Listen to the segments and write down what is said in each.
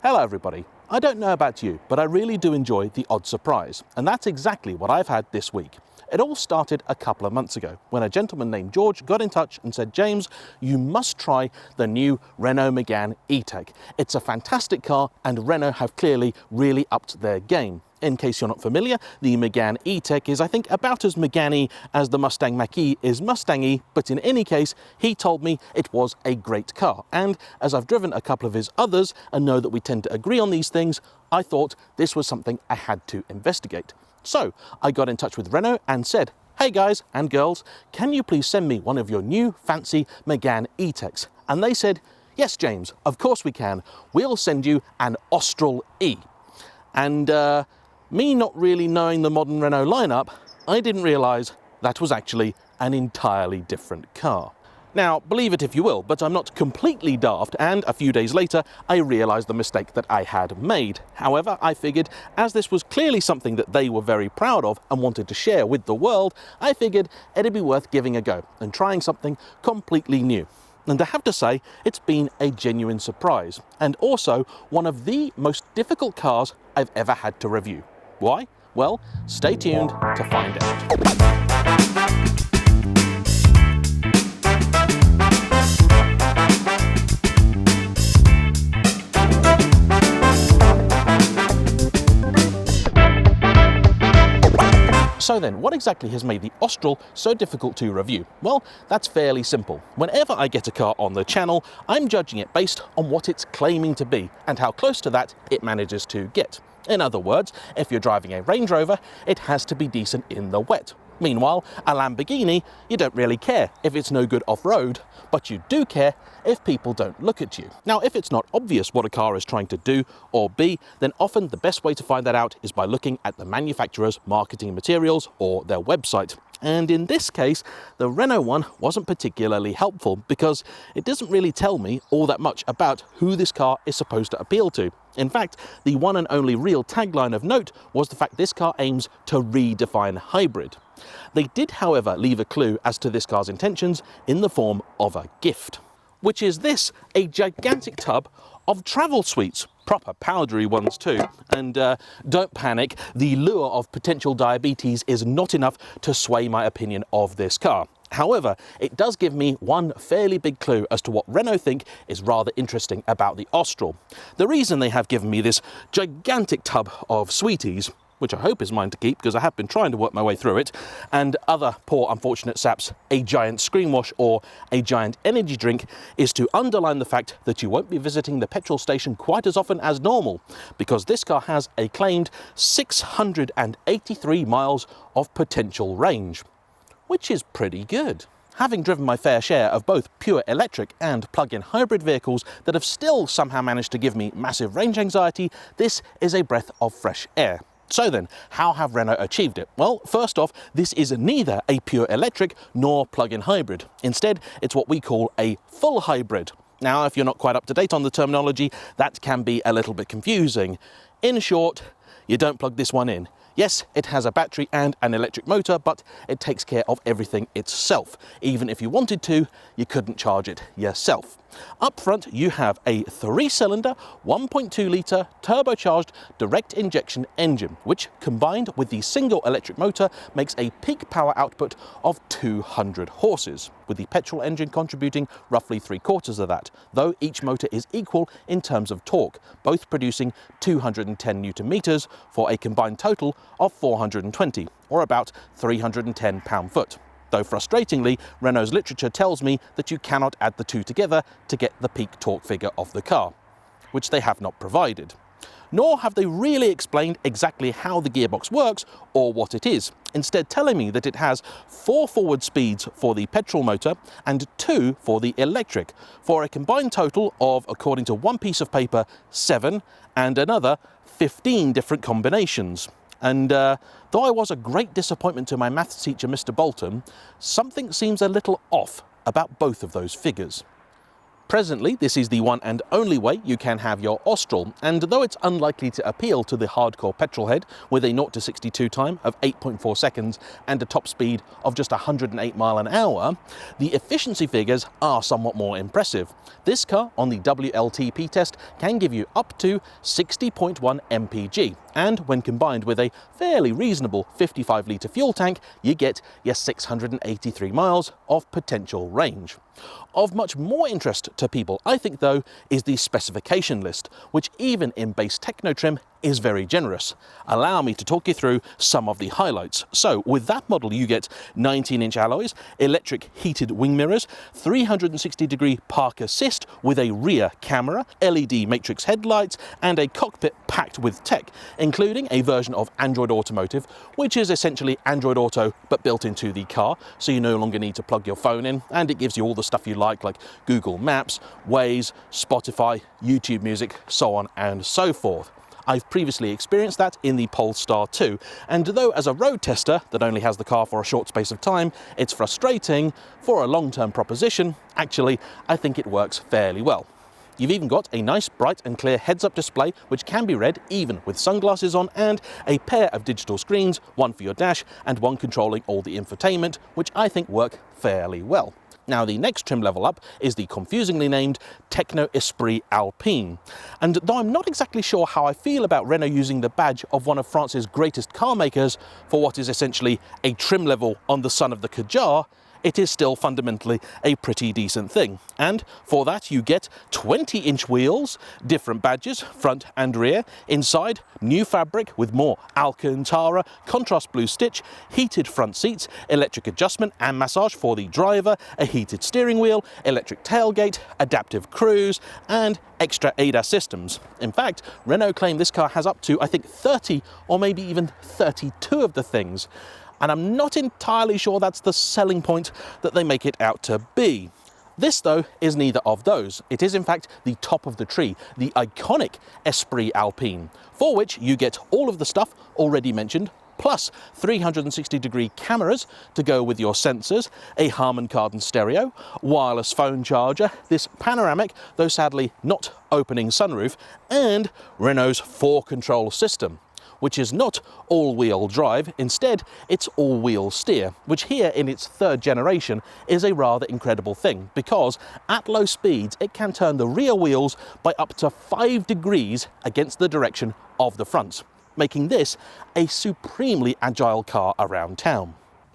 Hello everybody. I don't know about you, but I really do enjoy the odd surprise, and that's exactly what I've had this week. It all started a couple of months ago when a gentleman named George got in touch and said, James, you must try the new Renault Megane E-Tech. It's a fantastic car and Renault have clearly really upped their game. In case you're not familiar, the Megane E-Tech is, I think, about as Megane-y as the Mustang Mach-E is Mustang-y, but in any case, he told me it was a great car. And as I've driven a couple of his others and know that we tend to agree on these things, I thought this was something I had to investigate. So I got in touch with Renault and said, hey guys and girls, can you please send me one of your new fancy Megane E-Techs? And they said, yes, James, of course we can. We'll send you an Austral-E. And me not really knowing the modern Renault lineup, I didn't realise that was actually an entirely different car. Now, believe it if you will, but I'm not completely daft, and a few days later, I realised the mistake that I had made. However, I figured, as this was clearly something that they were very proud of and wanted to share with the world, I figured it'd be worth giving a go and trying something completely new. And I have to say, it's been a genuine surprise, and also one of the most difficult cars I've ever had to review. Why? Well, stay tuned to find out. So then, what exactly has made the Austral so difficult to review? Well, that's fairly simple. Whenever I get a car on the channel, I'm judging it based on what it's claiming to be and how close to that it manages to get. In other words, if you're driving a Range Rover, it has to be decent in the wet. Meanwhile, a Lamborghini, you don't really care if it's no good off-road, but you do care if people don't look at you. Now, if it's not obvious what a car is trying to do or be, then often the best way to find that out is by looking at the manufacturer's marketing materials or their website. And in this case, the Renault one wasn't particularly helpful because it doesn't really tell me all that much about who this car is supposed to appeal to. In fact, the one and only real tagline of note was the fact this car aims to redefine hybrid. They did, however, leave a clue as to this car's intentions in the form of a gift, which is this, a gigantic tub of travel suites, proper powdery ones too. And don't panic, the lure of potential diabetes is not enough to sway my opinion of this car. However, it does give me one fairly big clue as to what Renault think is rather interesting about the Austral. The reason they have given me this gigantic tub of sweeties, which I hope is mine to keep because I have been trying to work my way through it, and other poor unfortunate saps, a giant screen wash or a giant energy drink, is to underline the fact that you won't be visiting the petrol station quite as often as normal, because this car has a claimed 683 miles of potential range, which is pretty good. Having driven my fair share of both pure electric and plug-in hybrid vehicles that have still somehow managed to give me massive range anxiety, this is a breath of fresh air. So then, how have Renault achieved it? Well, first off, this is neither a pure electric nor plug-in hybrid. Instead, it's what we call a full hybrid. Now, if you're not quite up to date on the terminology, that can be a little bit confusing. In short, you don't plug this one in. Yes, it has a battery and an electric motor, but it takes care of everything itself. Even if you wanted to, you couldn't charge it yourself. Up front, you have a 3-cylinder, 1.2-litre turbocharged direct injection engine, which combined with the single electric motor makes a peak power output of 200 horses, with the petrol engine contributing roughly 3/4 of that, though each motor is equal in terms of torque, both producing 210 Newton meters for a combined total of 420, or about 310 pound-foot. Though frustratingly, Renault's literature tells me that you cannot add the two together to get the peak torque figure of the car, which they have not provided. Nor have they really explained exactly how the gearbox works or what it is, instead telling me that it has 4 forward speeds for the petrol motor and 2 for the electric, for a combined total of, according to one piece of paper, 7 and another 15 different combinations. And though I was a great disappointment to my maths teacher, Mr. Bolton, something seems a little off about both of those figures. Presently, this is the one and only way you can have your Austral, and though it's unlikely to appeal to the hardcore petrol head with a 0 to 62 time of 8.4 seconds and a top speed of just 108 miles an hour, the efficiency figures are somewhat more impressive. This car on the WLTP test can give you up to 60.1 mpg, and when combined with a fairly reasonable 55-litre fuel tank, you get your 683 miles of potential range. Of much more interest to people, I think, though, is the specification list, which even in base techno trim is very generous. Allow me to talk you through some of the highlights. So with that model you get 19-inch alloys, electric heated wing mirrors, 360-degree park assist with a rear camera, LED matrix headlights, and a cockpit packed with tech, including a version of Android Automotive, which is essentially Android Auto but built into the car, so you no longer need to plug your phone in, and it gives you all the stuff you like Google Maps, Waze, Spotify, YouTube Music, so on and so forth. I've previously experienced that in the Polestar 2, and though as a road tester that only has the car for a short space of time, it's frustrating, for a long-term proposition, actually, I think it works fairly well. You've even got a nice bright and clear heads-up display which can be read even with sunglasses on, and a pair of digital screens, one for your dash and one controlling all the infotainment, which I think work fairly well. Now, the next trim level up is the confusingly named Techno Esprit Alpine. And though I'm not exactly sure how I feel about Renault using the badge of one of France's greatest car makers for what is essentially a trim level on the son of the Kadjar, it is still fundamentally a pretty decent thing. And for that you get 20-inch wheels, different badges, front and rear. Inside, new fabric with more Alcantara, contrast blue stitch, heated front seats, electric adjustment and massage for the driver, a heated steering wheel, electric tailgate, adaptive cruise, and extra ADAS systems. In fact, Renault claim this car has up to, I think, 30 or maybe even 32 of the things. And I'm not entirely sure that's the selling point that they make it out to be. This, though, is neither of those. It is, in fact, the top of the tree, the iconic Esprit Alpine, for which you get all of the stuff already mentioned, plus 360-degree cameras to go with your sensors, a Harman Kardon stereo, wireless phone charger, this panoramic, though sadly not opening sunroof, and Renault's 4Control system, which is not all-wheel drive. Instead, it's all-wheel steer, which here in its third generation is a rather incredible thing, because at low speeds it can turn the rear wheels by up to 5 degrees against the direction of the front, making this a supremely agile car around town.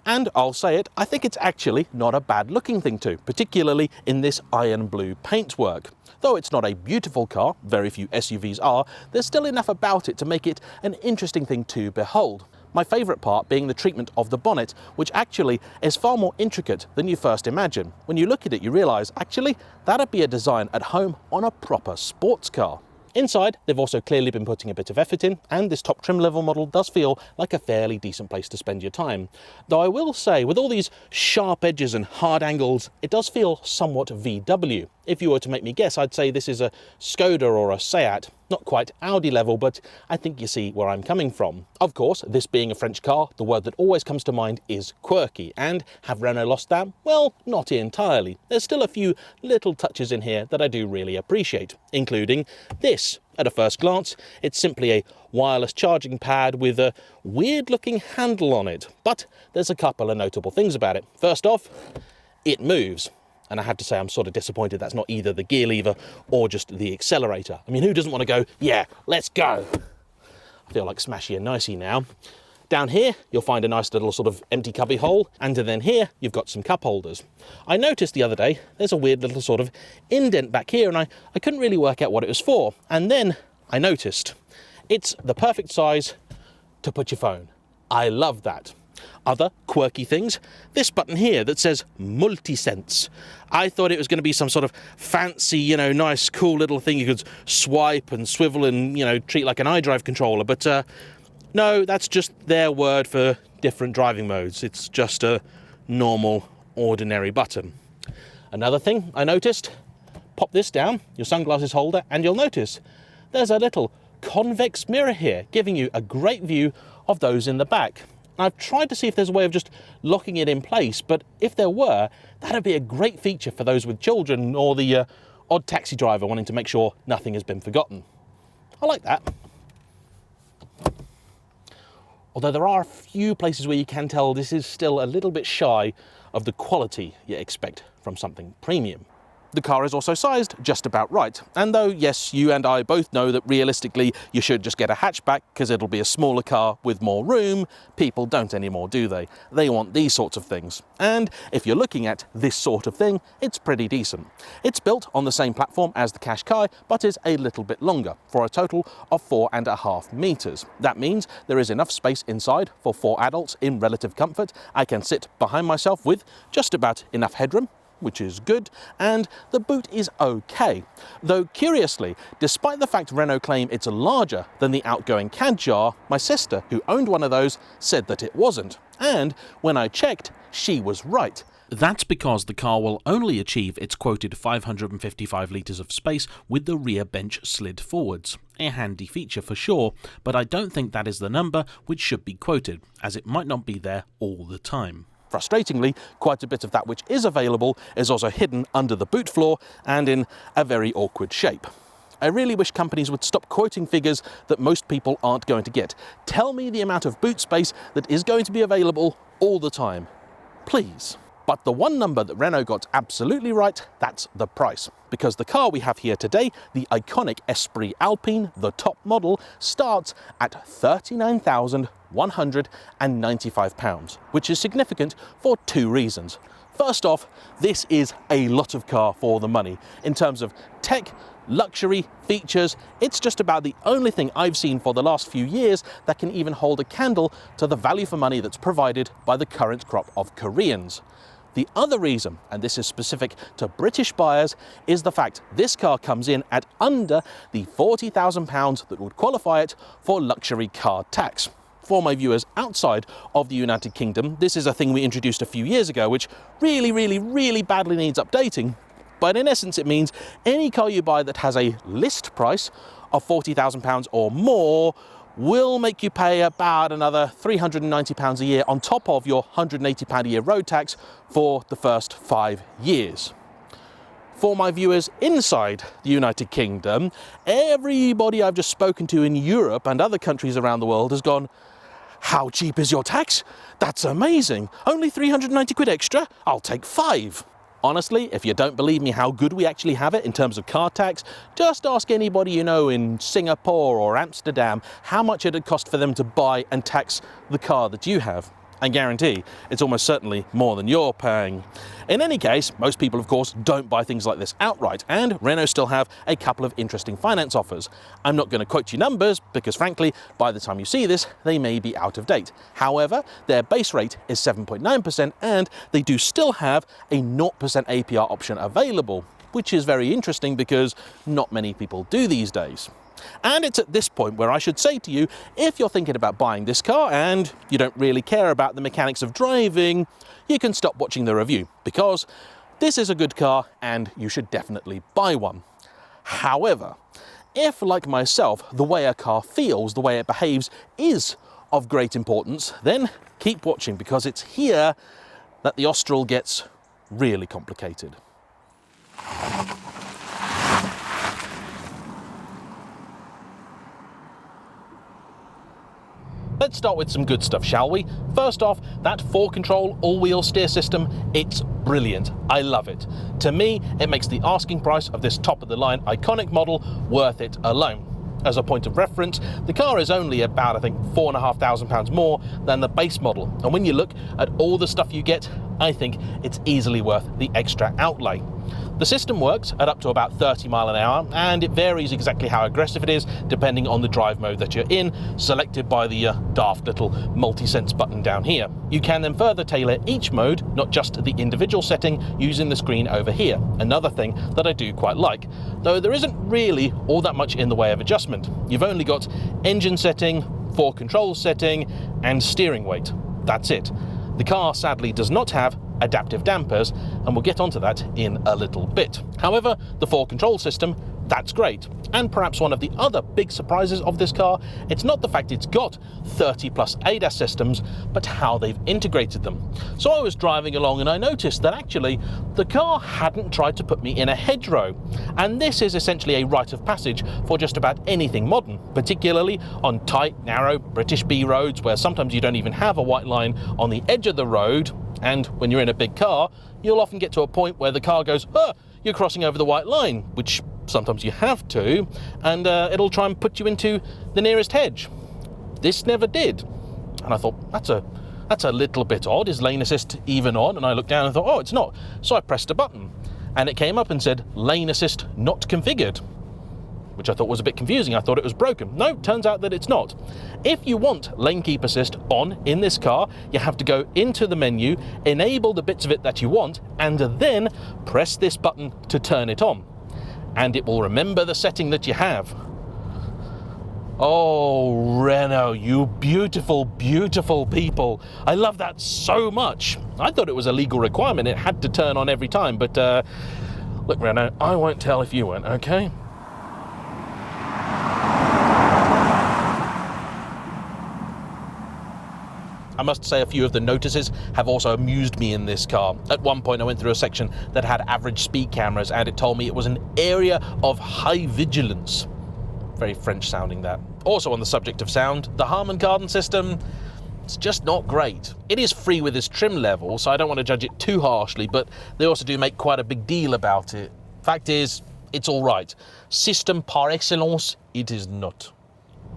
And I'll say it, I think it's actually not a bad looking thing too, particularly in this iron blue paintwork. Though it's not a beautiful car, very few SUVs are, there's still enough about it to make it an interesting thing to behold. My favourite part being the treatment of the bonnet, which actually is far more intricate than you first imagine. When you look at it, you realise, actually, that'd be a design at home on a proper sports car. Inside, they've also clearly been putting a bit of effort in, and this top trim level model does feel like a fairly decent place to spend your time. Though I will say, with all these sharp edges and hard angles, it does feel somewhat VW. If you were to make me guess, I'd say this is a Skoda or a Seat. Not quite Audi level, but I think you see where I'm coming from. Of course, this being a French car, the word that always comes to mind is quirky. And have Renault lost that? Well, not entirely. There's still a few little touches in here that I do really appreciate, including this. At a first glance, it's simply a wireless charging pad with a weird-looking handle on it. But there's a couple of notable things about it. First off, it moves. And I have to say, I'm sort of disappointed that's not either the gear lever or just the accelerator. I mean, who doesn't want to go, yeah, let's go? I feel like Smashy and Nicey now. Down here, you'll find a nice little sort of empty cubby hole, and then here, you've got some cup holders. I noticed the other day, there's a weird little sort of indent back here, and I couldn't really work out what it was for. And then I noticed, it's the perfect size to put your phone. I love that. Other quirky things, this button here that says Multisense. I thought it was going to be some sort of fancy, nice, cool little thing you could swipe and swivel and, treat like an iDrive controller, but no, that's just their word for different driving modes. It's just a normal, ordinary button. Another thing I noticed, pop this down, your sunglasses holder, and you'll notice there's a little convex mirror here, giving you a great view of those in the back. I've tried to see if there's a way of just locking it in place, but if there were, that'd be a great feature for those with children or the odd taxi driver wanting to make sure nothing has been forgotten. I like that. Although there are a few places where you can tell this is still a little bit shy of the quality you expect from something premium. The car is also sized just about right, and though yes, you and I both know that realistically you should just get a hatchback because it'll be a smaller car with more room, people don't anymore, do they? They want these sorts of things. And if you're looking at this sort of thing, it's pretty decent. It's built on the same platform as the Qashqai, but is a little bit longer, for a total of 4.5 meters. That means there is enough space inside for 4 adults in relative comfort. I can sit behind myself with just about enough headroom, which is good, and the boot is okay. Though curiously, despite the fact Renault claim it's larger than the outgoing Kadjar, my sister, who owned one of those, said that it wasn't. And when I checked, she was right. That's because the car will only achieve its quoted 555 litres of space with the rear bench slid forwards. A handy feature for sure, but I don't think that is the number which should be quoted, as it might not be there all the time. Frustratingly, quite a bit of that which is available is also hidden under the boot floor and in a very awkward shape. I really wish companies would stop quoting figures that most people aren't going to get. Tell me the amount of boot space that is going to be available all the time, please. But the one number that Renault got absolutely right, that's the price. Because the car we have here today, the iconic Esprit Alpine, the top model, starts at £39,195, which is significant for 2 reasons. First off, this is a lot of car for the money. In terms of tech, luxury, features, it's just about the only thing I've seen for the last few years that can even hold a candle to the value for money that's provided by the current crop of Koreans. The other reason, and this is specific to British buyers, is the fact this car comes in at under the £40,000 that would qualify it for luxury car tax. For my viewers outside of the United Kingdom, this is a thing we introduced a few years ago, which really badly needs updating. But in essence, it means any car you buy that has a list price of £40,000 or more will make you pay about another £390 a year on top of your £180 a year road tax for the first 5 years. For my viewers inside the United Kingdom, everybody I've just spoken to in Europe and other countries around the world has gone, "How cheap is your tax? That's amazing. Only 390 quid extra? I'll take 5. Honestly, if you don't believe me how good we actually have it in terms of car tax, just ask anybody you know in Singapore or Amsterdam how much it'd cost for them to buy and tax the car that you have. I guarantee it's almost certainly more than you're paying. In any case, most people of course don't buy things like this outright, and Renault still have a couple of interesting finance offers. I'm not going to quote you numbers because frankly, by the time you see this, they may be out of date. However, their base rate is 7.9% and they do still have a 0% APR option available, which is very interesting because not many people do these days. And it's at this point where I should say to you, if you're thinking about buying this car and you don't really care about the mechanics of driving, you can stop watching the review because this is a good car and you should definitely buy one. However, if, like myself, the way a car feels, the way it behaves is of great importance, then keep watching because it's here that the Austral gets really complicated. Let's start with some good stuff, shall we? First off, that 4Control all-wheel steer system, it's brilliant. I love it. To me, it makes the asking price of this top-of-the-line iconic model worth it alone. As a point of reference, the car is only about, I think, £4,500 more than the base model. And when you look at all the stuff you get, I think it's easily worth the extra outlay. The system works at up to about 30 miles an hour, and it varies exactly how aggressive it is depending on the drive mode that you're in, selected by the daft little multi-sense button down here. You can then further tailor each mode, not just the individual setting, using the screen over here. Another thing that I do quite like, though there isn't really all that much in the way of adjustment. You've only got engine setting, 4Control setting, and steering weight. That's it. The car sadly does not have adaptive dampers, and we'll get onto that in a little bit. However, the 4Control system That's great. And perhaps one of the other big surprises of this car, it's not the fact it's got 30 plus ADAS systems, but how they've integrated them. So I was driving along and I noticed that actually the car hadn't tried to put me in a hedgerow. And this is essentially a rite of passage for just about anything modern, particularly on tight, narrow British B roads where sometimes you don't even have a white line on the edge of the road. And when you're in a big car, you'll often get to a point where the car goes, "Oh, you're crossing over the white line," which sometimes you have to, and it'll try and put you into the nearest hedge. This never did. And I thought, that's a little bit odd. Is lane assist even on? And I looked down and thought, oh, it's not. So I pressed a button and it came up and said, lane assist not configured, which I thought was a bit confusing. I thought it was broken. No, turns out that it's not. If you want lane keep assist on in this car, you have to go into the menu, enable the bits of it that you want, and then press this button to turn it on. And it will remember the setting that you have. Oh, Renault, you beautiful, beautiful people. I love that so much. I thought it was a legal requirement. It had to turn on every time, but look, Renault, I won't tell if you won't, okay? I must say a few of the notices have also amused me in this car. At one point I went through a section that had average speed cameras and it told me it was an area of high vigilance. Very French sounding, that. Also on the subject of sound, the Harman Kardon system, it's just not great. It is free with its trim level, so I don't want to judge it too harshly, but they also do make quite a big deal about it. Fact is, it's all right. System par excellence, it is not.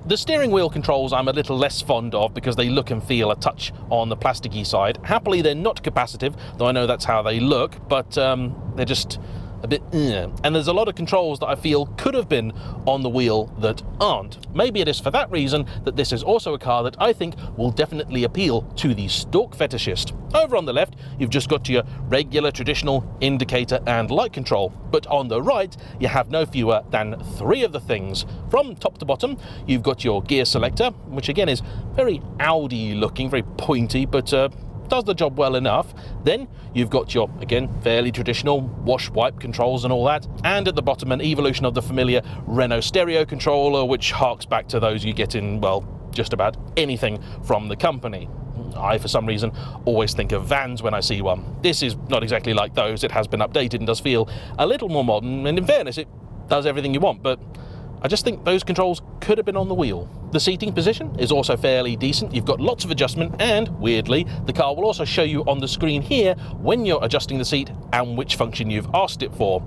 The steering wheel controls I'm a little less fond of because they look and feel a touch on the plasticky side. Happily, they're not capacitive, though I know that's how they look, but they're just a bit and there's a lot of controls that I feel could have been on the wheel that aren't. Maybe it is for that reason that this is also a car that I think will definitely appeal to the stalk fetishist. Over on the left, you've just got your regular traditional indicator and light control, but on the right, you have no fewer than 3 of the things. From top to bottom, you've got your gear selector, which again is very Audi looking, very pointy, but does the job well enough. Then you've got your, again, fairly traditional wash wipe controls and all that, and at the bottom an evolution of the familiar Renault stereo controller, which harks back to those you get in, well, just about anything from the company. I, for some reason, always think of vans when I see one. This is not exactly like those. It has been updated and does feel a little more modern, and in fairness, it does everything you want, but I just think those controls could have been on the wheel. The seating position is also fairly decent. You've got lots of adjustment, and weirdly, the car will also show you on the screen here when you're adjusting the seat and which function you've asked it for.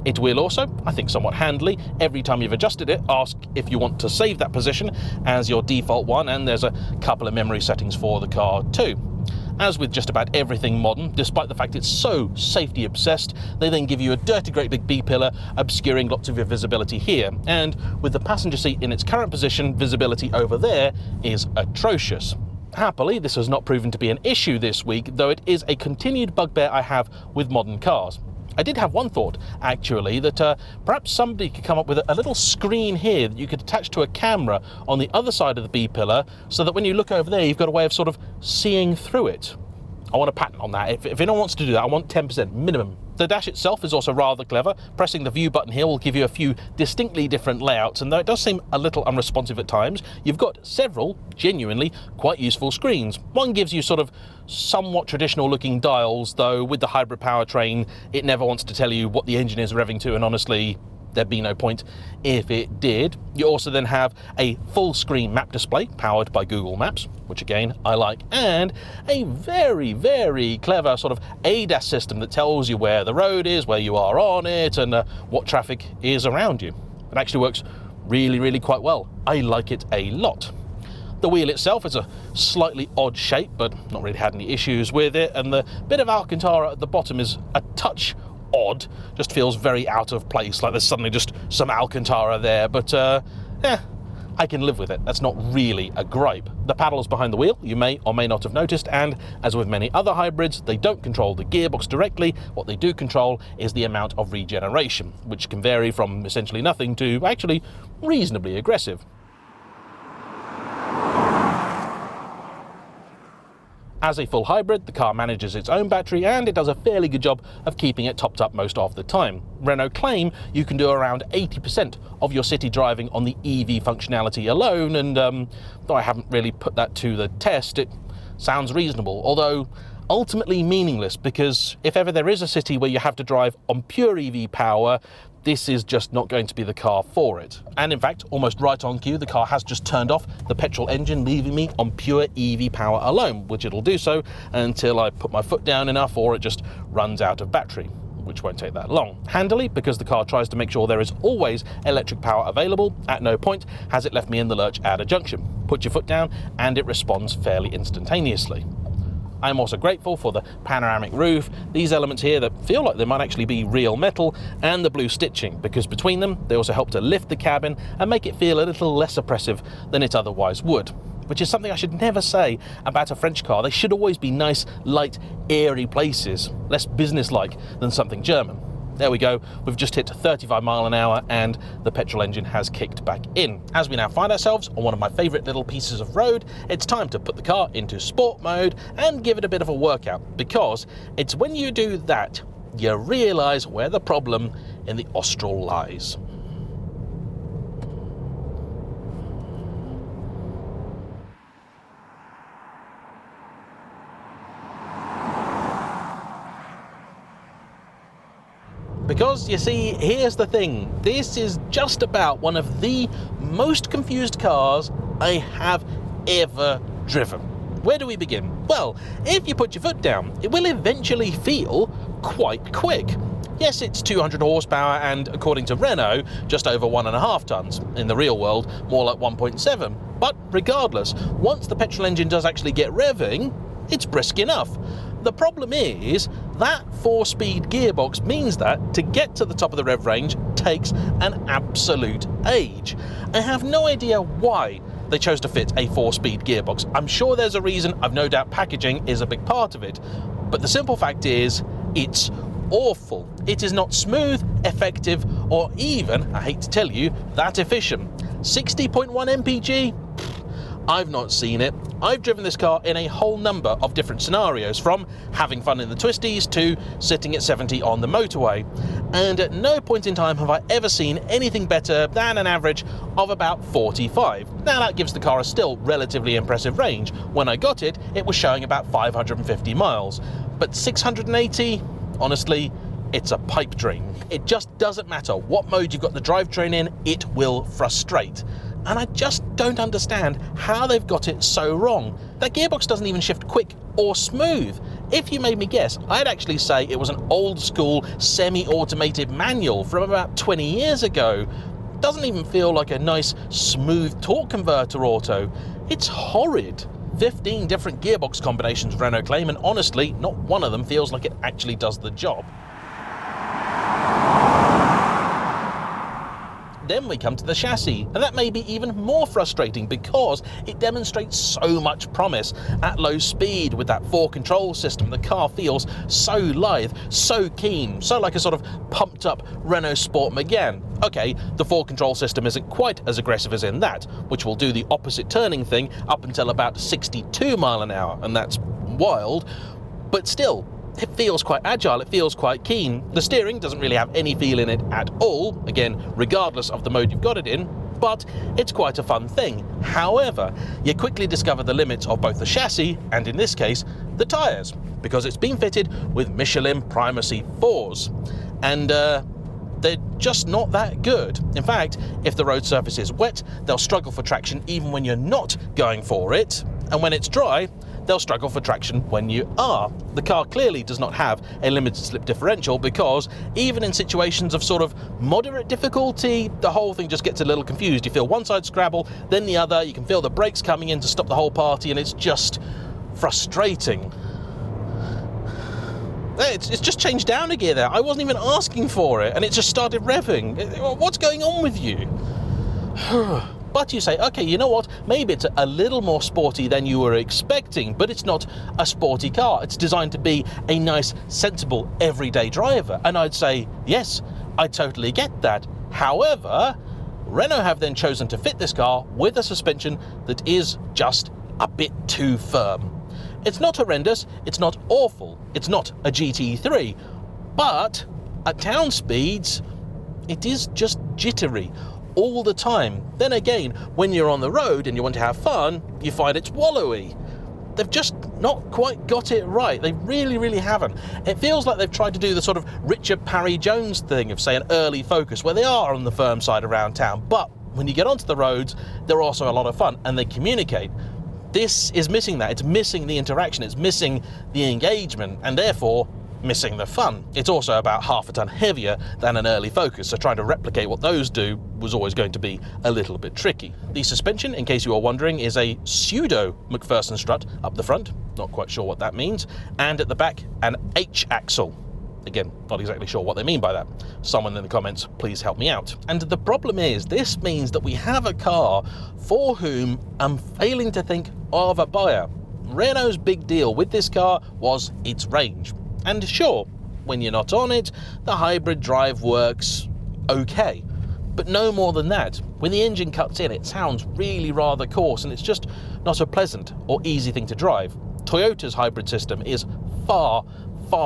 It will also, I think somewhat handily, every time you've adjusted it, ask if you want to save that position as your default one, and there's a couple of memory settings for the car too. As with just about everything modern, despite the fact it's so safety obsessed, they then give you a dirty great big B-pillar obscuring lots of your visibility here. And with the passenger seat in its current position, visibility over there is atrocious. Happily, this has not proven to be an issue this week, though it is a continued bugbear I have with modern cars. I did have one thought, actually, that perhaps somebody could come up with a little screen here that you could attach to a camera on the other side of the B-pillar, so that when you look over there, you've got a way of sort of seeing through it. I want a patent on that. If anyone wants to do that, I want 10% minimum. The dash itself is also rather clever. Pressing the view button here will give you a few distinctly different layouts, and though it does seem a little unresponsive at times, you've got several genuinely quite useful screens. One gives you sort of somewhat traditional looking dials, though with the hybrid powertrain, it never wants to tell you what the engine is revving to, and honestly, there'd be no point if it did. You also then have a full screen map display powered by Google Maps, which again I like, and a very, very clever sort of ADAS system that tells you where the road is, where you are on it, and what traffic is around you. It actually works really, really quite well. I like it a lot. The wheel itself is a slightly odd shape, but not really had any issues with it, and the bit of Alcantara at the bottom is a touch odd, just feels very out of place, like there's suddenly just some Alcantara there, but I can live with it. That's not really a gripe. The paddles behind the wheel you may or may not have noticed, and as with many other hybrids, they don't control the gearbox directly. What they do control is the amount of regeneration, which can vary from essentially nothing to actually reasonably aggressive. As a full hybrid, the car manages its own battery and it does a fairly good job of keeping it topped up most of the time. Renault claim you can do around 80% of your city driving on the EV functionality alone, and though I haven't really put that to the test, it sounds reasonable, although ultimately meaningless, because if ever there is a city where you have to drive on pure EV power, this is just not going to be the car for it. And in fact, almost right on cue, the car has just turned off the petrol engine, leaving me on pure EV power alone, which it'll do so until I put my foot down enough or it just runs out of battery, which won't take that long. Handily, because the car tries to make sure there is always electric power available, at no point has it left me in the lurch at a junction. Put your foot down and it responds fairly instantaneously. I'm also grateful for the panoramic roof, these elements here that feel like they might actually be real metal, and the blue stitching, because between them they also help to lift the cabin and make it feel a little less oppressive than it otherwise would. Which is something I should never say about a French car. They should always be nice, light, airy places, less businesslike than something German. There we go, we've just hit 35 miles an hour and the petrol engine has kicked back in. As we now find ourselves on one of my favourite little pieces of road, it's time to put the car into sport mode and give it a bit of a workout, because it's when you do that you realise where the problem in the Austral lies. Because, you see, here's the thing, this is just about one of the most confused cars I have ever driven. Where do we begin? Well, if you put your foot down, it will eventually feel quite quick. Yes, it's 200 horsepower and, according to Renault, just over 1.5 tons. In the real world, more like 1.7. But regardless, once the petrol engine does actually get revving, it's brisk enough. The problem is that 4-speed gearbox means that to get to the top of the rev range takes an absolute age. I have no idea why they chose to fit a 4-speed gearbox. I'm sure there's a reason. I've no doubt packaging is a big part of it. But the simple fact is, it's awful. It is not smooth, effective, or even, I hate to tell you, that efficient. 60.1 mpg? I've not seen it. I've driven this car in a whole number of different scenarios, from having fun in the twisties to sitting at 70 on the motorway. And at no point in time have I ever seen anything better than an average of about 45. Now that gives the car a still relatively impressive range. When I got it, it was showing about 550 miles. But 680? Honestly, it's a pipe dream. It just doesn't matter what mode you've got the drivetrain in, it will frustrate. And I just don't understand how they've got it so wrong. That gearbox doesn't even shift quick or smooth. If you made me guess, I'd actually say it was an old school semi-automated manual from about 20 years ago. Doesn't even feel like a nice smooth torque converter auto. It's horrid. 15 different gearbox combinations Renault claim, and honestly, not one of them feels like it actually does the job. Then we come to the chassis, and that may be even more frustrating because it demonstrates so much promise. At low speed, with that 4-control system, the car feels so lithe, so keen, so like a sort of pumped up Renault Sport Megane. Okay, the 4-control system isn't quite as aggressive as in that, which will do the opposite turning thing up until about 62 miles an hour, and that's wild, but still, it feels quite agile, it feels quite keen. The steering doesn't really have any feel in it at all, again, regardless of the mode you've got it in, but it's quite a fun thing. However, you quickly discover the limits of both the chassis and, in this case, the tyres, because it's been fitted with Michelin Primacy 4s. And they're just not that good. In fact, if the road surface is wet, they'll struggle for traction even when you're not going for it, and when it's dry, they'll struggle for traction when you are. The car clearly does not have a limited slip differential, because even in situations of sort of moderate difficulty, the whole thing just gets a little confused. You feel one side scrabble, then the other, you can feel the brakes coming in to stop the whole party, and it's just frustrating. It's just changed down a gear there. I wasn't even asking for it, and it just started revving. What's going on with you? But you say, okay, you know what, maybe it's a little more sporty than you were expecting, but it's not a sporty car. It's designed to be a nice, sensible, everyday driver. And I'd say, yes, I totally get that. However, Renault have then chosen to fit this car with a suspension that is just a bit too firm. It's not horrendous, it's not awful, it's not a GT3, but at town speeds, it is just jittery all the time. Then again, when you're on the road and you want to have fun, you find it's wallowy. They've just not quite got it right. They really haven't. It feels like they've tried to do the sort of Richard Parry Jones thing of, say, an early Focus, where they are on the firm side around town, but when you get onto the roads, they're also a lot of fun and they communicate. This is missing that. It's missing the interaction, it's missing the engagement, and therefore missing the fun. It's also about half a ton heavier than an early Focus, so trying to replicate what those do was always going to be a little bit tricky. The suspension, in case you are wondering, is a pseudo McPherson strut up the front, not quite sure what that means, and at the back an H-axle. Again, not exactly sure what they mean by that. Someone in the comments, please help me out. And the problem is, this means that we have a car for whom I'm failing to think of a buyer. Renault's big deal with this car was its range. And sure, when you're not on it, the hybrid drive works okay. But no more than that. When the engine cuts in, it sounds really rather coarse, and it's just not a pleasant or easy thing to drive. Toyota's hybrid system is far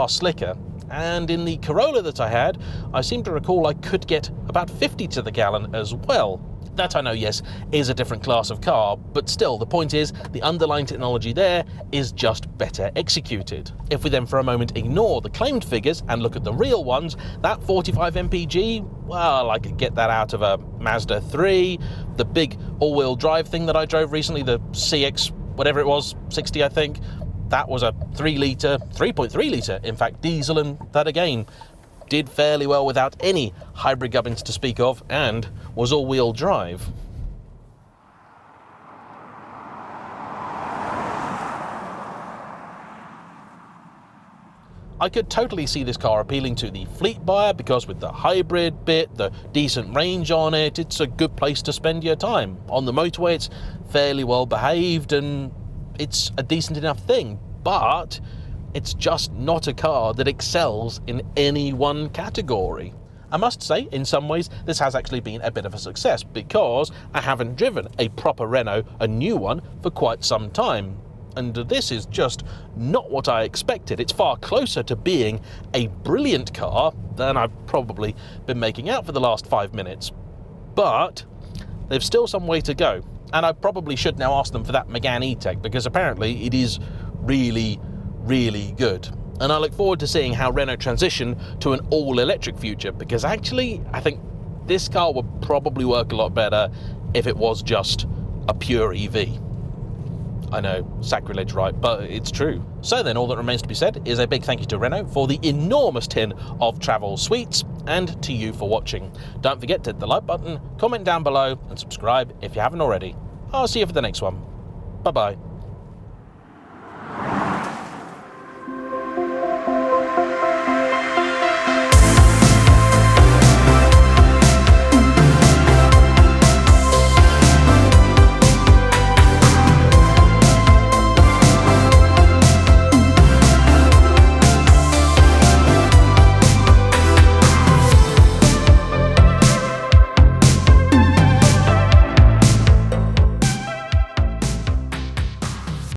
slicker. And in the Corolla that I had, I seem to recall I could get about 50 to the gallon as well. That, I know, yes, is a different class of car, but still, the point is, the underlying technology there is just better executed. If we then for a moment ignore the claimed figures and look at the real ones, that 45 mpg, well, I could get that out of a Mazda 3, the big all-wheel drive thing that I drove recently, the CX, whatever it was, 60 I think, that was a 3.3 litre, in fact, diesel, and that again did fairly well without any hybrid gubbins to speak of, and was all-wheel drive. I could totally see this car appealing to the fleet buyer, because with the hybrid bit, the decent range on it, it's a good place to spend your time. On the motorway, it's fairly well behaved and it's a decent enough thing, but it's just not a car that excels in any one category. I must say, in some ways, this has actually been a bit of a success, because I haven't driven a proper Renault, a new one, for quite some time. And this is just not what I expected. It's far closer to being a brilliant car than I've probably been making out for the last 5 minutes. But there's still some way to go. And I probably should now ask them for that Megane E-Tech, because apparently it is really good. And I look forward to seeing how Renault transition to an all-electric future, because actually I think this car would probably work a lot better if it was just a pure EV. I know, sacrilege, right, but it's true. So then all that remains to be said is a big thank you to Renault for the enormous tin of travel sweets, and to you for watching. Don't forget to hit the like button, comment down below, and subscribe if you haven't already. I'll see you for the next one. Bye bye.